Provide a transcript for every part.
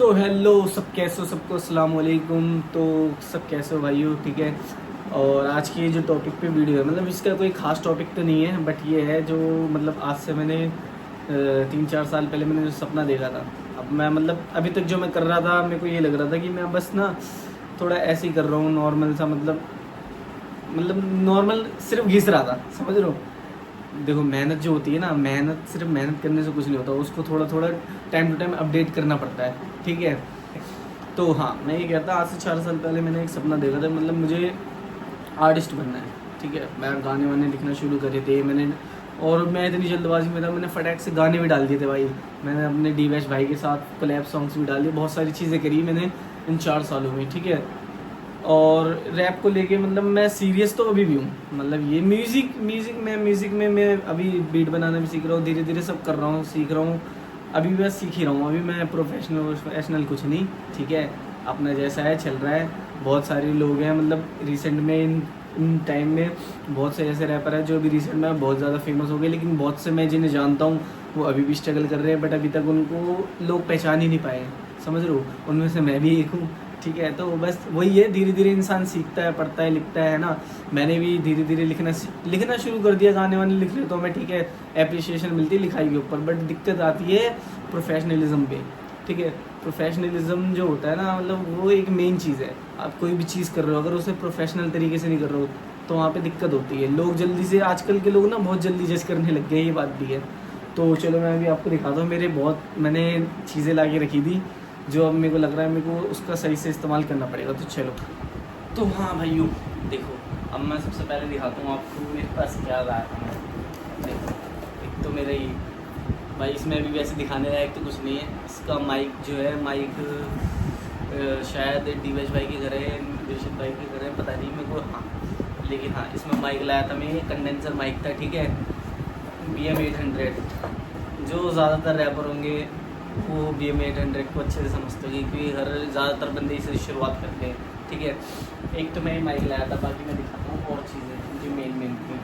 तो हेलो सब कैसे हो, सबको अस्सलाम वालेकुम। तो सब कैसे हो भाइयों, ठीक है। और आज की जो टॉपिक पे वीडियो है, मतलब इसका कोई ख़ास टॉपिक तो नहीं है, बट ये है जो मतलब आज से मैंने 3-4 साल पहले मैंने जो सपना देखा था। अब मैं मतलब अभी तक जो मैं कर रहा था, मेरे को ये लग रहा था कि मैं बस ना थोड़ा ऐसे ही कर रहा हूँ, नॉर्मल सा, मतलब नॉर्मल सिर्फ घिस रहा था, समझ रहे हो। देखो मेहनत जो होती है ना, मेहनत सिर्फ मेहनत करने से कुछ नहीं होता, उसको थोड़ा थोड़ा टाइम टू टाइम अपडेट करना पड़ता है, ठीक है। तो हाँ, मैं ये कहता, आज से 4 साल पहले मैंने एक सपना देखा था, मतलब मुझे आर्टिस्ट बनना है, ठीक है। मैं गाने वाने लिखना शुरू करे थे मैंने, और मैं इतनी जल्दबाजी में था, मैंने फटाक से गाने भी डाल दिए थे भाई। मैंने अपने डी वैश भाई के साथ कोलैब सॉन्ग्स भी डाल दिए, बहुत सारी चीज़ें करी मैंने इन 4 सालों में, ठीक है। और रैप को लेके मतलब मैं सीरियस तो अभी भी हूँ, मतलब ये म्यूज़िक में मैं अभी बीट बनाना भी सीख रहा हूँ, धीरे धीरे सब कर रहा हूँ, सीख रहा हूँ। अभी मैं सीख ही रहा हूँ, अभी मैं प्रोफेशनल कुछ नहीं, ठीक है। अपना जैसा है चल रहा है। बहुत सारे लोग हैं, मतलब रिसेंट में इन टाइम में बहुत से ऐसे रैपर हैं जो अभी रिसेंट में बहुत ज़्यादा फेमस हो गए, लेकिन बहुत से मैं जिन्हें जानता हूँ वो अभी भी स्ट्रगल कर रहे हैं, बट अभी तक उनको लोग पहचान ही नहीं पाए, समझ रहे हो। उनमें से मैं भी एक हूँ, ठीक है। तो बस वही है, धीरे धीरे इंसान सीखता है, पढ़ता है, लिखता है ना। मैंने भी धीरे धीरे लिखना शुरू कर दिया, गाने वाने लिख लेता हूँ मैं, ठीक है। एप्रिसिएशन मिलती है लिखाई के ऊपर, बट दिक्कत आती है प्रोफेशनलिज्म पे, ठीक है। प्रोफेशनलिज्म जो होता है ना, मतलब वो एक मेन चीज़ है। आप कोई भी चीज़ कर रहे हो, अगर उसे प्रोफेशनल तरीके से नहीं कर रहे हो तो वहाँ पे दिक्कत होती है। लोग जल्दी से, आजकल के लोग ना बहुत जल्दी जज करने लग गए, ये बात भी है। तो चलो मैं अभी आपको दिखाता हूँ, मैंने चीज़ें ला के रखी थी जो अब मेरे को लग रहा है मेरे को उसका सही से इस्तेमाल करना पड़ेगा। तो चलो, तो हाँ भाइयों, देखो अब मैं सबसे पहले दिखाता हूँ आपको मेरे पास क्या लाया था मैं। देखो, एक तो मेरा ये भाई, इसमें अभी वैसे दिखाने लायक तो कुछ नहीं है। इसका माइक जो है, शायद डीवेश भाई के घर है, दिलशद भाई के घर है, पता नहीं मेरे को, हाँ। लेकिन हाँ, इसमें माइक लाया था मैं, कंडेंसर माइक था, ठीक है। BM800, जो ज़्यादातर रैपर होंगे वो BM800 को अच्छे से समझते हैं, क्योंकि हर ज़्यादातर बंदे इसे शुरुआत करते हैं, ठीक है। एक तो मैं माइक लाया था, बाकी मैं दिखाता हूँ और चीज़ें जो मेन थी।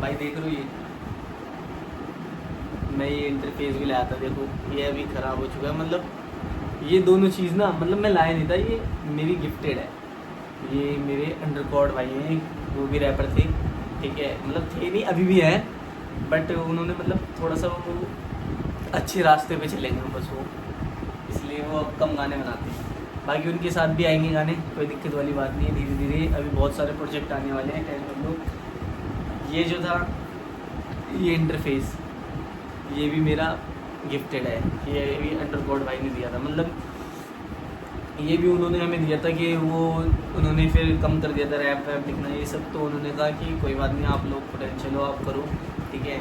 भाई देख रहे हो, ये मैं ये इंटरफेस भी लाया था, देखो ये अभी ख़राब हो चुका है। मतलब ये दोनों चीज़ ना, मतलब मैं लाया नहीं था, ये मेरी गिफ्टेड है। ये मेरे अंडरकॉर्ड भाई हैं, वो भी रैपर थे, ठीक है। मतलब थे नहीं, अभी भी हैं, बट उन्होंने मतलब थोड़ा सा वो अच्छे रास्ते पे चले गए बस वो, इसलिए वो अब कम गाने बनाते हैं। बाकी उनके साथ भी आएंगे गाने, कोई दिक्कत वाली बात नहीं है। धीरे धीरे अभी बहुत सारे प्रोजेक्ट आने वाले हैं, टेंशन लो। ये जो था, ये इंटरफेस, ये भी मेरा गिफ्टेड है। ये भी अंडरकॉर्ड भाई ने दिया था, मतलब ये भी उन्होंने हमें दिया था कि वो उन्होंने फिर कम कर दिया था रैप वैप लिखना ये सब। तो उन्होंने कहा कि कोई बात नहीं, आप लोग पोटेंशियल हो, आप करो, ठीक है।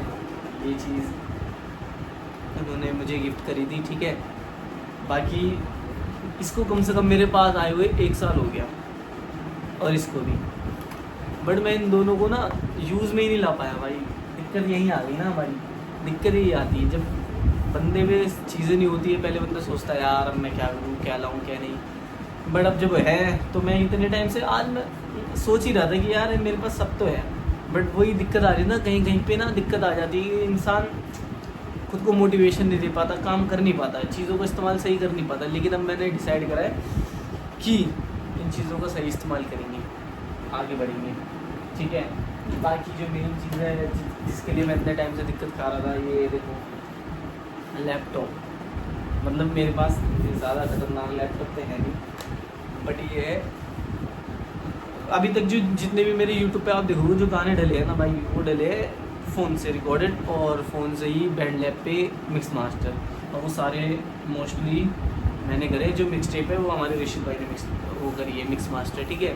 ये चीज़ उन्होंने मुझे गिफ्ट करी थी, ठीक है। बाकी इसको कम से कम मेरे पास आए हुए 1 साल हो गया, और इसको भी, बट मैं इन दोनों को ना यूज़ में ही नहीं ला पाया भाई। दिक्कत यही आ गई ना हमारी, दिक्कत यही आती है जब बंदे में चीज़ें नहीं होती है। पहले बंदा सोचता है यार अब मैं क्या करूँ, क्या लाऊँ, क्या नहीं, बट अब जब है तो मैं इतने टाइम से, आज मैं सोच ही रहा था कि यार मेरे पास सब तो है, बट वही दिक्कत आ रही है ना, कहीं कहीं पे ना दिक्कत आ जाती है। इंसान खुद को मोटिवेशन नहीं दे पाता, काम कर नहीं पाता, चीज़ों को इस्तेमाल सही कर नहीं पाता। लेकिन अब मैंने डिसाइड करा है कि इन चीज़ों का सही इस्तेमाल करेंगे, आगे बढ़ेंगे, ठीक है। बाकी जो मेन चीज़ है जिसके लिए मैं इतने टाइम से दिक्कत खा रहा था, ये देखो लैपटॉप। मतलब मेरे पास ज़्यादा खतरनाक लैपटॉप तो है नहीं, बट ये है अभी तक जो जितने भी मेरे यूट्यूब पे आप देखोगे जो गाने डले हैं ना भाई, वो डले हैं फ़ोन से रिकॉर्डेड, और फ़ोन से ही बैंड लैब पे मिक्स मास्टर। और वो सारे मोस्टली मैंने करे, जो मिक्स टेप है वो हमारे ऋषित भाई ने वो करी है मिक्स मास्टर, ठीक है।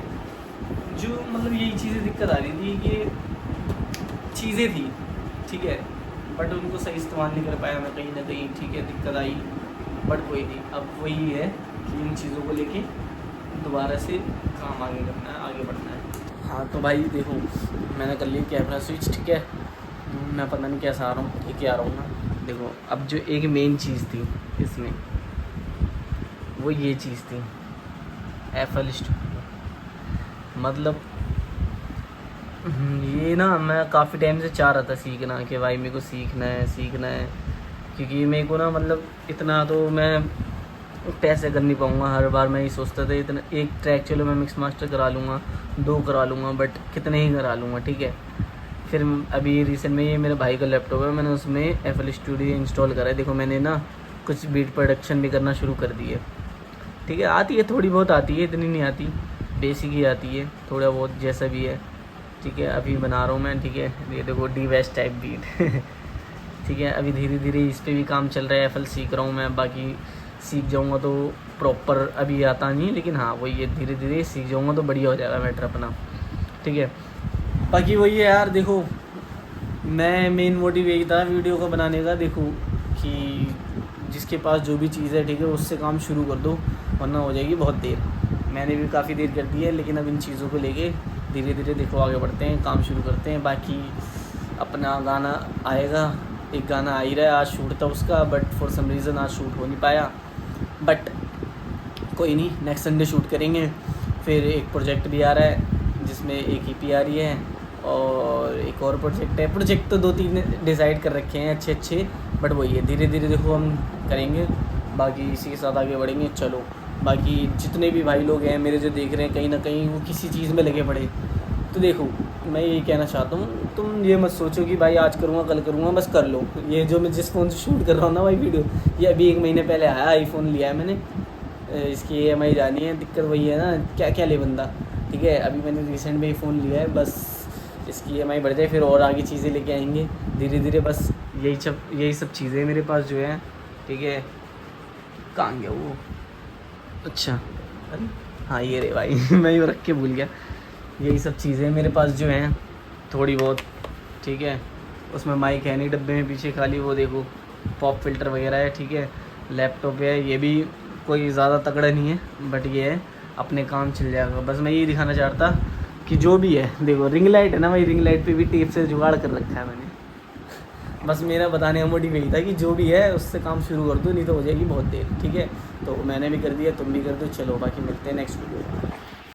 जो मतलब यही चीज़ें दिक्कत आ रही थी कि चीज़ें थी, ठीक है, बट उनको सही इस्तेमाल नहीं कर पाया मैं कहीं ना कहीं, ठीक है। दिक्कत आई, बट कोई नहीं, अब वही है कि इन चीज़ों को लेके दोबारा से काम आगे करना है, आगे बढ़ना है। हाँ तो भाई देखो, मैंने कर लिया कैमरा स्विच, ठीक है। मैं पता नहीं कैसा आ रहा हूँ, ठीक है आ रहा हूँ ना। देखो अब जो एक मेन चीज़ थी इसमें, वो ये चीज़ थी FL स्टूडियो। मतलब ये ना मैं काफ़ी टाइम से चाह रहा था सीखना कि भाई मेरे को सीखना है क्योंकि मेरे को ना मतलब इतना तो मैं पैसे कर नहीं पाऊँगा। हर बार मैं ये सोचता था इतना एक ट्रैक चलो मैं मिक्स मास्टर करा लूँगा, 2 करा लूँगा, बट कितने ही करा लूँगा, ठीक है। फिर अभी रिसेंट में ये मेरे भाई का लैपटॉप है, मैंने उसमें FL स्टूडियो इंस्टॉल करा है। देखो मैंने ना कुछ बीट प्रोडक्शन भी करना शुरू कर दी है, ठीक है। आती है, थोड़ी बहुत आती है, इतनी नहीं आती, बेसिक ही आती है, थोड़ा बहुत जैसा भी है, ठीक है। अभी बना रहा हूँ मैं, ठीक है। ये देखो डी वेस्ट टाइप बीट ठीक है। अभी धीरे धीरे इस पर भी काम चल रहा है, FL सीख रहा हूँ मैं। बाकी सीख जाऊँगा तो प्रॉपर अभी आता नहीं, लेकिन हाँ वही है, धीरे धीरे सीख जाऊँगा तो बढ़िया हो जाएगा मैटर अपना, ठीक है। बाकी वही है यार, देखो मैं मेन मोटिव यही था वीडियो को बनाने का, देखो कि जिसके पास जो भी चीज़ है, ठीक है, उससे काम शुरू कर दो, वरना हो जाएगी बहुत देर। मैंने भी काफ़ी देर कर दी है, लेकिन अब इन चीज़ों को लेके धीरे धीरे देखो आगे बढ़ते हैं, काम शुरू करते हैं। बाकी अपना गाना आएगा, एक गाना आ ही रहा है, आज शूट था उसका, बट फॉर सम रीज़न आज शूट हो नहीं पाया, बट कोई नहीं, नेक्स्ट संडे शूट करेंगे। फिर एक प्रोजेक्ट भी आ रहा है जिसमें एक EP आ रही है, और एक और प्रोजेक्ट है। प्रोजेक्ट तो 2-3 डिसाइड कर रखे हैं अच्छे, बट वही है, धीरे धीरे देखो हम करेंगे, बाकी इसी के साथ आगे बढ़ेंगे। चलो बाकी जितने भी भाई लोग हैं मेरे जो देख रहे हैं, कहीं ना कहीं वो किसी चीज़ में लगे पड़े, तो देखो मैं यही कहना चाहता हूँ, तुम ये मत सोचो कि भाई आज करूँगा कल करूँगा, बस कर लो। ये जो मैं जिस फ़ोन से शूट कर रहा हूँ ना भाई वीडियो, ये अभी 1 महीने पहले आया, आईफोन लिया है मैंने, इसकी EMI जानी है। दिक्कत वही है ना, क्या क्या ले बंदा, ठीक है। अभी मैंने रिसेंट में ही फ़ोन लिया है, बस इसकी EMI बढ़ जाए, फिर और आगे चीज़ें लेके आएंगे धीरे धीरे। बस यही सब चीज़ें मेरे पास जो है, ठीक है। कहाँ गया वो, अच्छा अरे हाँ ये रे भाई मैं ये रख के भूल गया। यही सब चीज़ें मेरे पास जो हैं थोड़ी बहुत, ठीक है। उसमें माइक है नहीं डब्बे में, पीछे खाली वो देखो पॉप फिल्टर वगैरह है, ठीक है। लैपटॉप है, ये भी कोई ज़्यादा तगड़ा नहीं है, बट ये है अपने काम चल जाएगा। बस मैं यही दिखाना चाहता कि जो भी है, देखो रिंग लाइट है ना भाई, रिंग लाइट पे भी टेप से जुगाड़ कर रखा है मैंने। बस मेरा बताने का मोटिव यही था कि जो भी है उससे काम शुरू कर दो, नहीं तो हो जाएगी बहुत देर, ठीक है। तो मैंने भी कर दिया, तुम भी कर दो। चलो बाकी मिलते हैं नेक्स्ट वीडियो में।